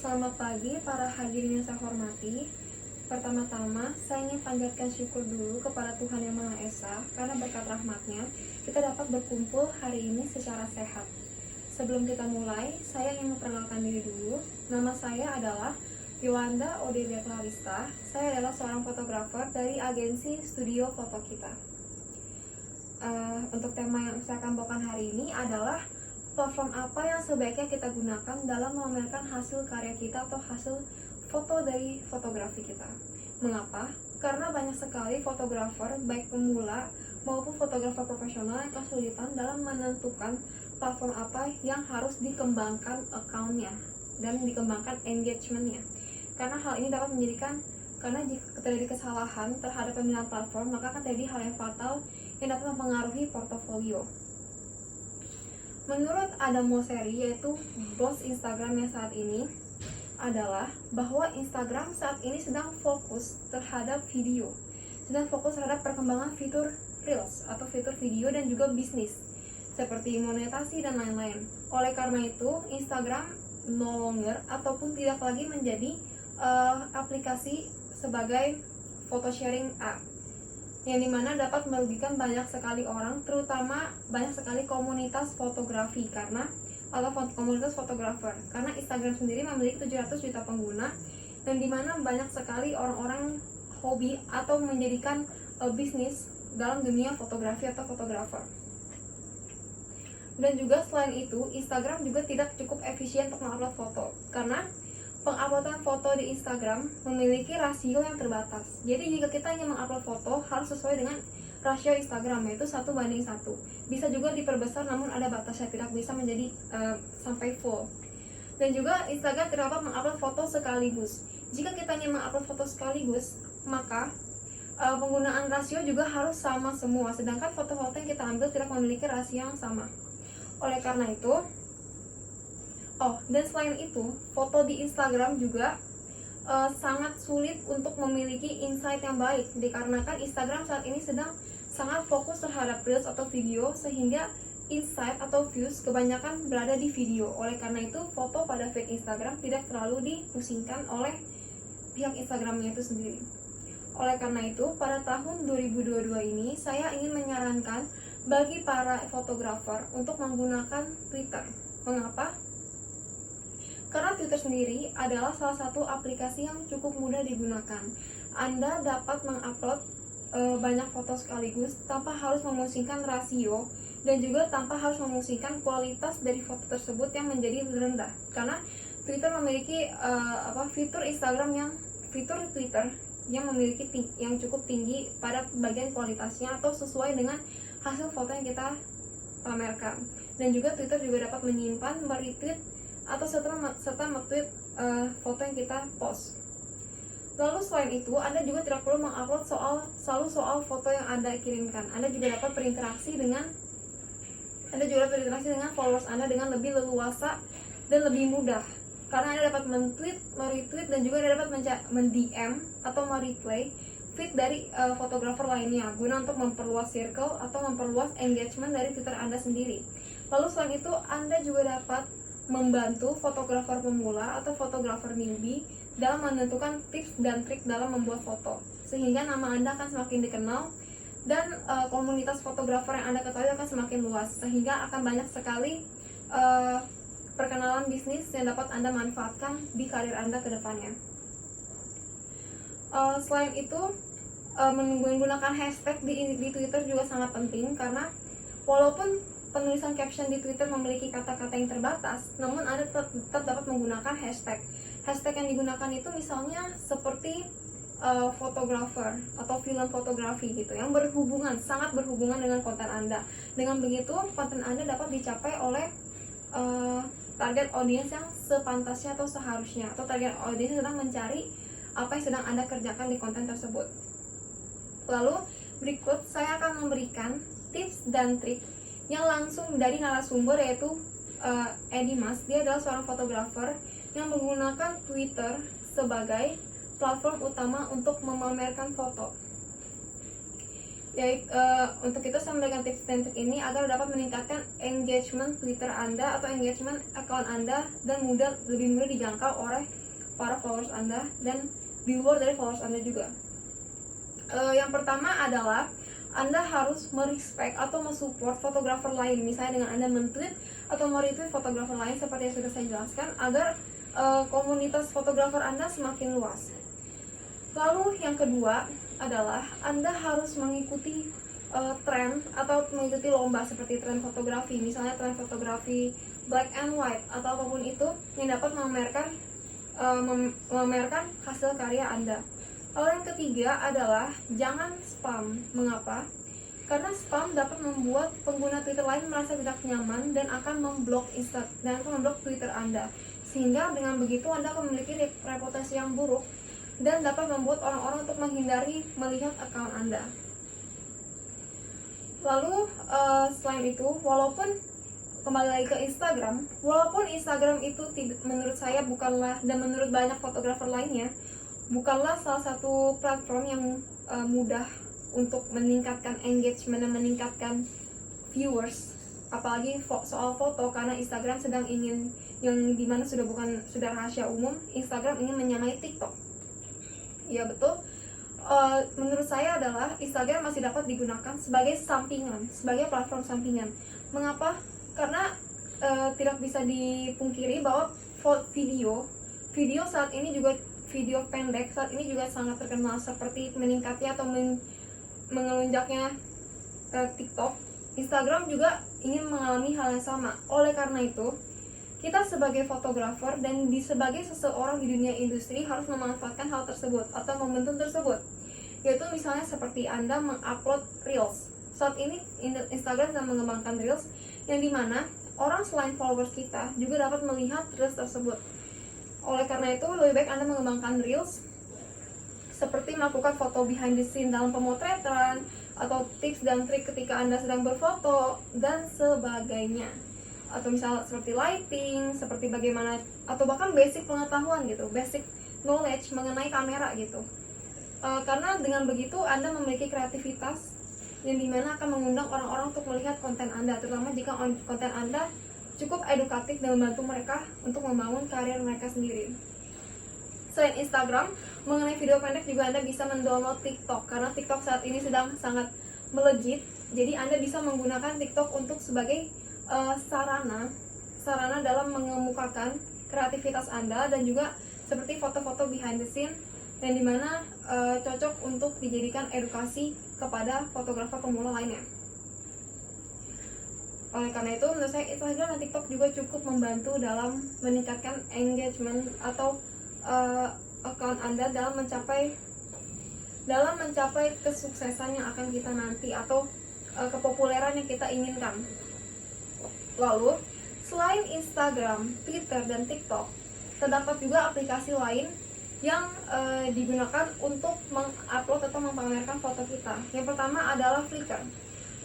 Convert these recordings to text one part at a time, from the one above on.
Selamat pagi para hadirin yang saya hormati. Pertama-tama, saya ingin panjatkan syukur dulu kepada Tuhan Yang Maha Esa karena berkat rahmat-Nya kita dapat berkumpul hari ini secara sehat. Sebelum kita mulai, saya ingin memperkenalkan diri dulu. Nama saya adalah Yolanda Odelia Clarista. Saya adalah seorang fotografer dari agensi studio foto kita. Untuk tema yang saya akan bawakan hari ini adalah platform apa yang sebaiknya kita gunakan dalam memamerkan hasil karya kita atau hasil foto dari fotografi kita. Mengapa? Karena banyak sekali fotografer, baik pemula maupun fotografer profesional yang kesulitan dalam menentukan platform apa yang harus dikembangkan account-nya dan dikembangkan engagement-nya. Karena hal ini dapat karena jika terjadi kesalahan terhadap pemilihan platform, maka akan terjadi hal yang fatal yang dapat mempengaruhi portofolio. Menurut Adam Mosseri, yaitu bos Instagram yang saat ini, adalah bahwa Instagram saat ini sedang fokus terhadap video, sedang fokus terhadap perkembangan fitur Reels atau fitur video dan juga bisnis seperti monetasi dan lain-lain. Oleh karena itu, Instagram no longer ataupun tidak lagi menjadi aplikasi sebagai photo sharing app, yang dimana dapat merugikan banyak sekali orang, terutama banyak sekali komunitas fotografi atau komunitas fotografer, karena Instagram sendiri memiliki 700 juta pengguna, dan dimana banyak sekali orang-orang hobi atau menjadikan bisnis dalam dunia fotografi atau fotografer. Dan juga selain itu, Instagram juga tidak cukup efisien untuk mengupload foto, karena penguploadan foto di Instagram memiliki rasio yang terbatas. Jadi jika kita ingin mengupload foto harus sesuai dengan rasio Instagram, yaitu 1:1. Bisa juga diperbesar, namun ada batasnya, tidak bisa menjadi sampai full. Dan juga Instagram tidak dapat mengupload foto sekaligus. Jika kita ingin mengupload foto sekaligus, maka penggunaan rasio juga harus sama semua, sedangkan foto-foto yang kita ambil tidak memiliki rasio yang sama. Oleh karena itu, dan selain itu, foto di Instagram juga sangat sulit untuk memiliki insight yang baik, dikarenakan Instagram saat ini sedang sangat fokus terhadap Reels atau video, sehingga insight atau views kebanyakan berada di video. Oleh karena itu, foto pada feed Instagram tidak terlalu dipusingkan oleh pihak Instagramnya itu sendiri. Oleh karena itu, pada tahun 2022 ini, saya ingin menyarankan bagi para fotografer untuk menggunakan Twitter. Mengapa? Karena Twitter sendiri adalah salah satu aplikasi yang cukup mudah digunakan. Anda dapat mengupload banyak foto sekaligus tanpa harus memusingkan rasio, dan juga tanpa harus memusingkan kualitas dari foto tersebut yang menjadi rendah. Karena Twitter memiliki fitur Twitter yang memiliki yang cukup tinggi pada bagian kualitasnya atau sesuai dengan hasil foto yang kita pamerkan. Dan juga Twitter juga dapat menyimpan, meretweet atau serta nge-tweet foto yang kita post. Lalu selain itu, Anda juga tidak perlu mengupload selalu soal foto yang Anda kirimkan. Anda juga dapat berinteraksi dengan followers Anda dengan lebih leluasa dan lebih mudah. Karena Anda dapat men-tweet, me-retweet, dan juga Anda dapat men-DM atau me-replay feed dari fotografer lainnya, guna untuk memperluas circle atau memperluas engagement dari Twitter Anda sendiri. Lalu selain itu, Anda juga dapat membantu fotografer pemula atau fotografer newbie dalam menentukan tips dan trik dalam membuat foto, sehingga nama Anda akan semakin dikenal dan komunitas fotografer yang Anda ketahui akan semakin luas, sehingga akan banyak sekali perkenalan bisnis yang dapat Anda manfaatkan di karir Anda ke depannya. Selain itu, menggunakan hashtag di Twitter juga sangat penting, karena walaupun penulisan caption di Twitter memiliki kata-kata yang terbatas, namun Anda tetap dapat menggunakan hashtag. Hashtag yang digunakan itu misalnya seperti fotografer atau film fotografi gitu, yang sangat berhubungan dengan konten Anda. Dengan begitu, konten Anda dapat dicapai oleh target audiens yang sepantasnya atau seharusnya, atau target audiens yang sedang mencari apa yang sedang Anda kerjakan di konten tersebut. Lalu berikut saya akan memberikan tips dan trik yang langsung dari narasumber, yaitu Edi Mas. Dia adalah seorang fotografer yang menggunakan Twitter sebagai platform utama untuk memamerkan foto. Untuk itu saya memberikan tips dan trik ini agar dapat meningkatkan engagement Twitter Anda atau engagement account Anda dan lebih mudah dijangkau oleh para followers Anda dan di luar dari followers Anda juga. Yang pertama adalah Anda harus merespek atau mensupport fotografer lain, misalnya dengan Anda men-tweet atau meretweet fotografer lain seperti yang sudah saya jelaskan, agar komunitas fotografer Anda semakin luas. Lalu yang kedua adalah Anda harus mengikuti tren atau mengikuti lomba seperti tren fotografi, misalnya tren fotografi black and white atau apapun itu yang dapat memamerkan hasil karya Anda. Lalu yang ketiga adalah jangan spam. Mengapa? Karena spam dapat membuat pengguna Twitter lain merasa tidak nyaman dan akan memblok Twitter Anda. Sehingga dengan begitu Anda akan memiliki reputasi yang buruk dan dapat membuat orang-orang untuk menghindari melihat akun Anda. Lalu selain itu, kembali lagi ke Instagram, walaupun Instagram itu menurut saya bukanlah, dan menurut banyak fotografer lainnya, bukanlah salah satu platform yang mudah untuk meningkatkan engagement dan meningkatkan viewers, apalagi soal foto, karena Instagram sedang ingin, yang dimana sudah rahasia umum, Instagram ingin menyamai TikTok. Ya betul. Menurut saya adalah Instagram masih dapat digunakan sebagai sampingan, sebagai platform sampingan. Mengapa? Karena tidak bisa dipungkiri bahwa video saat ini juga, video pendek saat ini juga sangat terkenal, seperti meningkatnya atau mengelonjaknya TikTok. Instagram juga ingin mengalami hal yang sama. Oleh karena itu, kita sebagai fotografer dan sebagai seseorang di dunia industri harus memanfaatkan hal tersebut atau momentum tersebut, yaitu misalnya seperti Anda mengupload Reels. Saat ini Instagram sedang mengembangkan Reels, yang dimana orang selain followers kita juga dapat melihat Reels tersebut. Oleh karena itu, lebih baik Anda mengembangkan Reels seperti melakukan foto behind the scene dalam pemotretan, atau tips dan trik ketika Anda sedang berfoto, dan sebagainya. Atau misalnya seperti lighting, seperti bagaimana, atau bahkan basic pengetahuan gitu, basic knowledge mengenai kamera gitu. Karena dengan begitu Anda memiliki kreativitas yang dimana akan mengundang orang-orang untuk melihat konten Anda, terutama jika konten Anda cukup edukatif dan membantu mereka untuk membangun karir mereka sendiri. Selain Instagram, mengenai video pendek juga Anda bisa mendownload TikTok, karena TikTok saat ini sedang sangat melejit. Jadi Anda bisa menggunakan TikTok untuk sebagai sarana dalam mengemukakan kreativitas Anda, dan juga seperti foto-foto behind the scene yang dimana cocok untuk dijadikan edukasi kepada fotografer pemula lainnya. Oleh karena itu, menurut saya Instagram dan TikTok juga cukup membantu dalam meningkatkan engagement atau account Anda dalam mencapai kesuksesan yang akan kita nanti, atau kepopuleran yang kita inginkan. Lalu, selain Instagram, Twitter, dan TikTok, terdapat juga aplikasi lain yang digunakan untuk mengupload atau mempamerkan foto kita. Yang pertama adalah Flickr.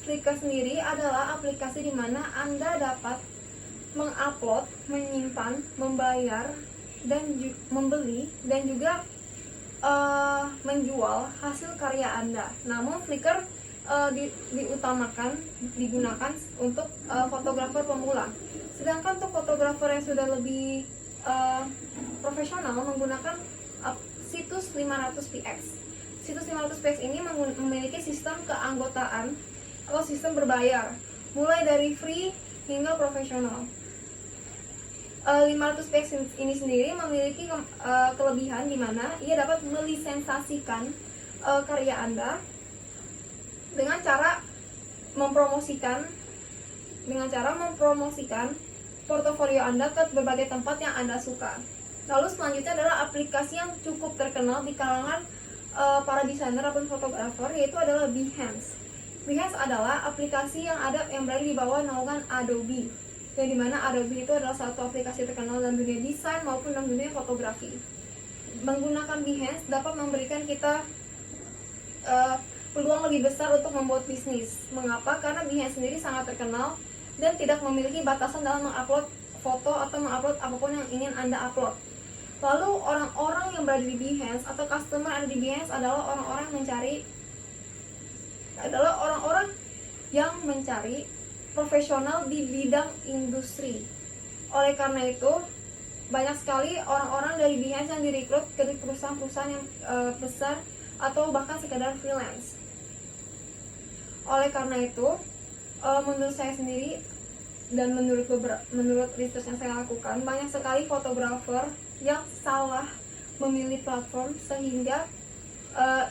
Flickr sendiri adalah aplikasi di mana Anda dapat mengupload, menyimpan, membayar, dan membeli, dan juga menjual hasil karya Anda. Namun Flickr digunakan untuk fotografer pemula. Sedangkan untuk fotografer yang sudah lebih profesional menggunakan situs 500px. Situs 500px ini memiliki sistem keanggotaan atau sistem berbayar, mulai dari free hingga profesional. 500px ini sendiri memiliki kelebihan di mana ia dapat melisensasikan karya Anda dengan cara mempromosikan portofolio Anda ke berbagai tempat yang Anda suka. Lalu selanjutnya adalah aplikasi yang cukup terkenal di kalangan para desainer ataupun fotografer, yaitu adalah Behance. Behance adalah aplikasi yang berada di bawah naungan Adobe, yang dimana Adobe itu adalah satu aplikasi terkenal dalam dunia desain maupun dalam dunia fotografi. Menggunakan Behance dapat memberikan kita peluang lebih besar untuk membuat bisnis. Mengapa? Karena Behance sendiri sangat terkenal dan tidak memiliki batasan dalam mengupload foto atau mengupload apapun yang ingin Anda upload. Lalu orang-orang yang berada di Behance atau customer ada di Behance adalah orang-orang yang mencari adalah orang-orang yang mencari profesional di bidang industri. Oleh karena itu, banyak sekali orang-orang dari Behance yang direkrut ke perusahaan-perusahaan yang besar atau bahkan sekedar freelance. Oleh karena itu, menurut saya sendiri dan menurut research yang saya lakukan, banyak sekali fotografer yang salah memilih platform sehingga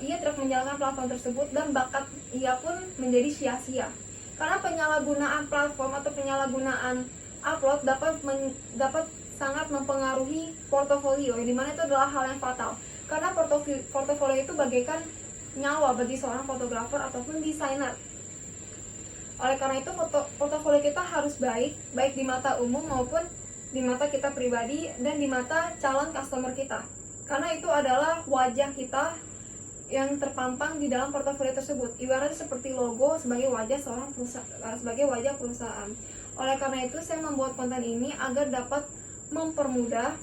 ia tidak menjalankan platform tersebut dan bakat ia pun menjadi sia-sia. Karena penyalahgunaan platform atau penyalahgunaan upload dapat sangat mempengaruhi portofolio, yang dimana itu adalah hal yang fatal. Karena portofolio itu bagaikan nyawa bagi seorang fotografer ataupun desainer. Oleh karena itu, portofolio kita harus baik di mata umum maupun di mata kita pribadi dan di mata calon customer kita. Karena itu adalah wajah kita yang terpampang di dalam portofolio tersebut. Ibaratnya seperti logo sebagai wajah perusahaan. Oleh karena itu, saya membuat konten ini agar dapat mempermudah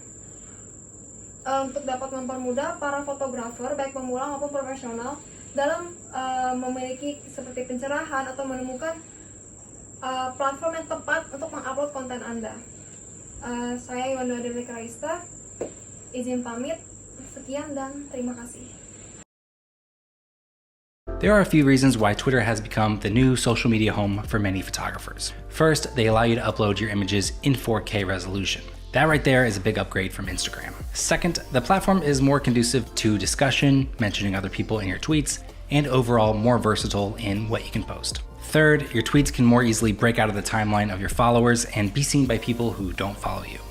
para fotografer baik pemula maupun profesional dalam memiliki seperti pencerahan atau menemukan platform yang tepat untuk mengupload konten Anda. Saya Iwanda Dewi Kraista, izin pamit. Sekian dan terima kasih. There are a few reasons why Twitter has become the new social media home for many photographers. First, they allow you to upload your images in 4K resolution. That right there is a big upgrade from Instagram. Second, the platform is more conducive to discussion, mentioning other people in your tweets, and overall more versatile in what you can post. Third, your tweets can more easily break out of the timeline of your followers and be seen by people who don't follow you.